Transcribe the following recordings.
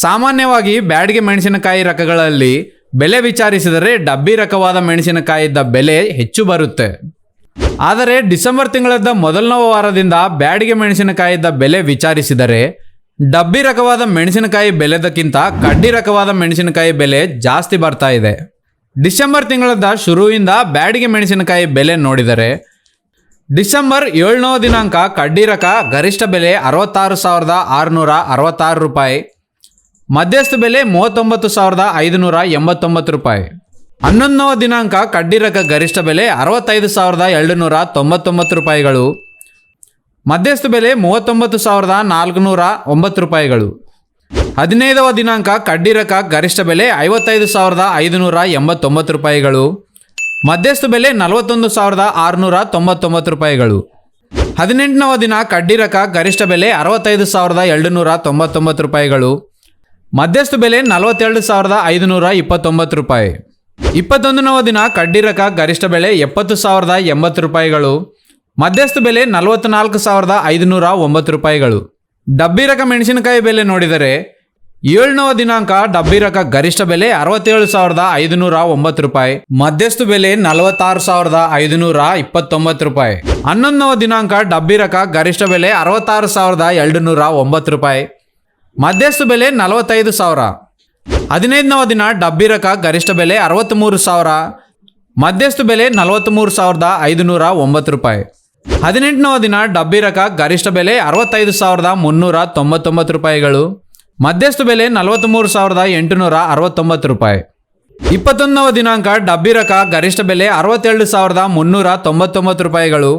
ಸಾಮಾನ್ಯವಾಗಿ ಬ್ಯಾಡಗಿ ಮೆಣಸಿನಕಾಯಿ ರಕಗಳಲ್ಲಿ ಬೆಲೆ ವಿಚಾರಿಸಿದರೆ ಡಬ್ಬಿ ರಕವಾದ ಮೆಣಸಿನಕಾಯಿದ ಬೆಲೆ ಹೆಚ್ಚು ಬರುತ್ತೆ. ಆದರೆ ಡಿಸೆಂಬರ್ ತಿಂಗಳದ ಮೊದಲನೇ ವಾರದಿಂದ ಬ್ಯಾಡಗಿ ಮೆಣಸಿನಕಾಯಿದ ಬೆಲೆ ವಿಚಾರಿಸಿದರೆ ಡಬ್ಬಿ ರಕವಾದ ಮೆಣಸಿನಕಾಯಿ ಬೆಲೆದಕ್ಕಿಂತ ಕಡ್ಡಿ ರಕವಾದ ಮೆಣಸಿನಕಾಯಿ ಬೆಲೆ ಜಾಸ್ತಿ ಬರ್ತಾ ಇದೆ. ಡಿಸೆಂಬರ್ ತಿಂಗಳದ ಶುರುವಿಂದ ಬ್ಯಾಡಗಿ ಮೆಣಸಿನಕಾಯಿ ಬೆಲೆ ನೋಡಿದರೆ ಡಿಸೆಂಬರ್ 7ನೇ ದಿನಾಂಕ ಕಡ್ಡಿ ರಕ ಗರಿಷ್ಠ ಬೆಲೆ 66,666 ರೂಪಾಯಿ, ಮಧ್ಯಸ್ಥ ಬೆಲೆ 39,589 ರೂಪಾಯಿ. 11ನೇ ದಿನಾಂಕ ಕಡ್ಡಿ ರಕ ಗರಿಷ್ಠ ಬೆಲೆ 65,299 ರೂಪಾಯಿಗಳು, ಮಧ್ಯಸ್ಥ ಬೆಲೆ 39,409 ರೂಪಾಯಿಗಳು. 15ನೇ ದಿನಾಂಕ ಕಡ್ಡಿ ರಕ ಗರಿಷ್ಠ ಬೆಲೆ 55,589 ರೂಪಾಯಿಗಳು, ಮಧ್ಯಸ್ಥ ಬೆಲೆ 41,699 ರೂಪಾಯಿಗಳು. 18ನೇ ದಿನ ಕಡ್ಡಿ ರಕ ಗರಿಷ್ಠ ಬೆಲೆ 65,299 ರೂಪಾಯಿಗಳು, ಮಧ್ಯಸ್ಥ ಬೆಲೆ 42,529 ರೂಪಾಯಿ. 21ನೇ ದಿನ ಕಡ್ಡಿ ರಕ ಗರಿಷ್ಠ ಬೆಲೆ 70,080 ರೂಪಾಯಿಗಳು, ಮಧ್ಯಸ್ಥ ಬೆಲೆ 44,509 ರೂಪಾಯಿಗಳು. ಡಬ್ಬಿ ರಕ ಮೆಣಸಿನಕಾಯಿ ಬೆಲೆ ನೋಡಿದರೆ 7ನೇ ದಿನಾಂಕ ಡಬ್ಬಿ ರಕ ಗರಿಷ್ಠ ಬೆಲೆ 67,509 ರೂಪಾಯಿ, ಮಧ್ಯಸ್ಥ ಬೆಲೆ 46,529 ರೂಪಾಯಿ. 11ನೇ ದಿನಾಂಕ ಡಬ್ಬಿ ರಕ ಗರಿಷ್ಠ ಬೆಲೆ 66,209 ರೂಪಾಯಿ, ಮಧ್ಯಸ್ಥ ಬೆಲೆ 45,000. 15ನೇ ದಿನ ಡಬ್ಬಿ ರಕ ಗರಿಷ್ಠ ಬೆಲೆ 63,000, ಮಧ್ಯಸ್ಥ ಬೆಲೆ 43,509 ರೂಪಾಯಿ. 18ನೇ ದಿನ ಡಬ್ಬಿ ರಕ ಗರಿಷ್ಠ ಬೆಲೆ 65,399 ರೂಪಾಯಿಗಳು, ಮಧ್ಯಸ್ಥ ಬೆಲೆ 43,869 ರೂಪಾಯಿ. 21ನೇ ದಿನಾಂಕ ಡಬ್ಬಿ ರಕ ಗರಿಷ್ಠ ಬೆಲೆ 62,399 ರೂಪಾಯಿಗಳು,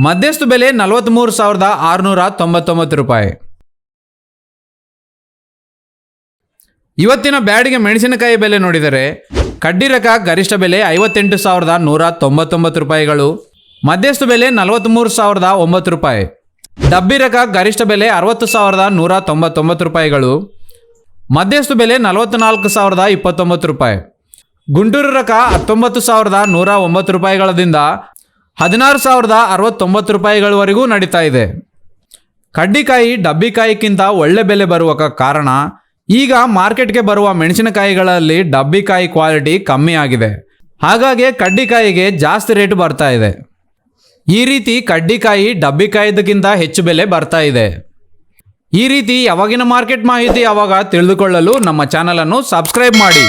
ಮಧ್ಯಸ್ಥ ಬೆಲೆ 43,699 ರೂಪಾಯಿ. ಇವತ್ತಿನ ಬ್ಯಾಡಗಿ ಮೆಣಸಿನಕಾಯಿ ಬೆಲೆ ನೋಡಿದರೆ ಕಡ್ಡಿ ರಕ ಗರಿಷ್ಠ ಬೆಲೆ 58,199 ರೂಪಾಯಿಗಳು, ಮಧ್ಯಸ್ಥ ಬೆಲೆ 43,009 ರೂಪಾಯಿ. ಡಬ್ಬಿ ರಕ ಗರಿಷ್ಠ ಬೆಲೆ 60,199 ರೂಪಾಯಿಗಳು, ಮಧ್ಯಸ್ಥ ಬೆಲೆ 44,029 ರೂಪಾಯಿ. ಗುಂಟೂರು ರಕ 19,109 ರೂಪಾಯಿಗಳಿಂದ 16,069 ರೂಪಾಯಿಗಳವರೆಗೂ ನಡೀತಾ ಇದೆ. ಕಡ್ಡಿಕಾಯಿ ಡಬ್ಬಿಕಾಯಿಗಿಂತ ಒಳ್ಳೆ ಬೆಲೆ ಬರುವ ಕಾರಣ ಈಗ ಮಾರ್ಕೆಟ್ಗೆ ಬರುವ ಮೆಣಸಿನಕಾಯಿಗಳಲ್ಲಿ ಡಬ್ಬಿಕಾಯಿ ಕ್ವಾಲಿಟಿ ಕಮ್ಮಿ ಆಗಿದೆ. ಹಾಗಾಗಿ ಕಡ್ಡಿಕಾಯಿಗೆ ಜಾಸ್ತಿ ರೇಟ್ ಬರ್ತಾ ಇದೆ. ಈ ರೀತಿ ಕಡ್ಡಿಕಾಯಿ ಡಬ್ಬಿಕಾಯಿದಕ್ಕಿಂತ ಹೆಚ್ಚು ಬೆಲೆ ಬರ್ತಾ ಇದೆ. ಈ ರೀತಿ ಯಾವಾಗಿನ ಮಾರ್ಕೆಟ್ ಮಾಹಿತಿ ಯಾವಾಗ ತಿಳಿದುಕೊಳ್ಳಲು ನಮ್ಮ ಚಾನಲನ್ನು ಸಬ್ಸ್ಕ್ರೈಬ್ ಮಾಡಿ.